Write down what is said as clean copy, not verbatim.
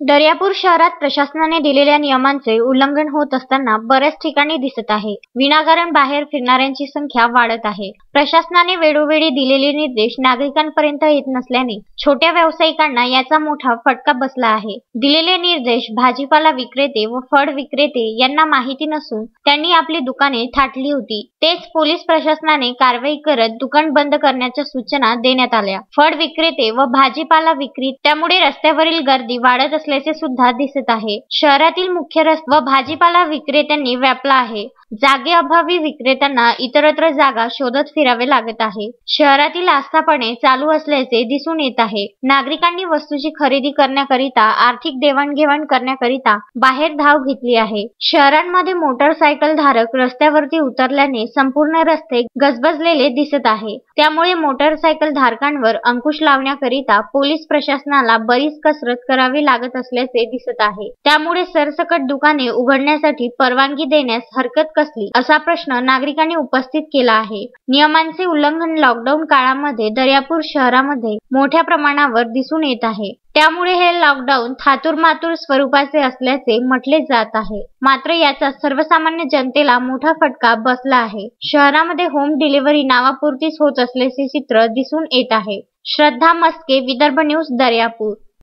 दर्यापूर शहरात प्रशासनाने दिलेल्या नियमांचे उल्लंघन होत असताना बऱ्याच ठिकाणी दिसत आहे. विनाकारण बाहेर फिरणाऱ्यांची संख्या वाढत आहे. प्रशासनाने वेळोवेळी दिलेले निर्देश नागरिकांपर्यंत येत नसल्याने छोट्या व्यावसायिकांना याचा मोठा फटका बसला आहे. दिलेले निर्देश भाजीपाला विक्रेते व फळ विक्रेते यांना माहिती नसून त्यांनी आपली दुकाने थाटली होती. तेच पोलीस प्रशासनाने कारवाई करत दुकान बंद करण्याच्या सूचना देण्यात आल्या. फळ विक्रेते व भाजीपाला विक्री त्यामुळे रस्त्यावरील गर्दी वाढत असल्याचे सुद्धा दिसत आहे. शहरातील मुख्य रस्ते व भाजीपाला विक्रेत्यांनी व्यापला आहे. जागेअभावी विक्रेत्यांना इतरत्र जागा शोधत फिरावे लागत आहे. शहरातील आस्थापने चालू असल्याचे दिसून येत आहे. नागरिकांनी वस्तूची खरेदी करण्याकरिता आर्थिक देवाणघेवाण करण्याकरिता बाहेर धाव घेतली आहे. शहरांमध्ये मोटरसायकल धारक रस्त्यावरती उतरल्याने संपूर्ण रस्ते गजबजलेले दिसत आहे. त्यामुळे मोटरसायकल धारकांवर अंकुश लावण्याकरिता पोलीस प्रशासनाला बरीच कसरत करावी लागत असल्याचे दिसत आहे. त्यामुळे सरसकट दुकाने उघडण्यासाठी परवानगी देण्यास हरकत कसली असा प्रश्न नागरिकांनी उपस्थित केला आहे. नियमांचे उल्लंघन लॉकडाऊन काळामध्ये दर्यापूर शहरामध्ये मोठ्या प्रमाणावर दिसून येत आहे. त्यामुळे हे लॉकडाऊन थातुरमातुर स्वरूपाचे असल्याचे म्हटले जात आहे. मात्र याचा सर्वसामान्य जनतेला मोठा फटका बसला आहे. शहरामध्ये होम डिलिव्हरी नावापुरतीच होत असल्याचे चित्र दिसून येत आहे. श्रद्धा मस्के, विदर्भ न्यूज, दर्यापूर.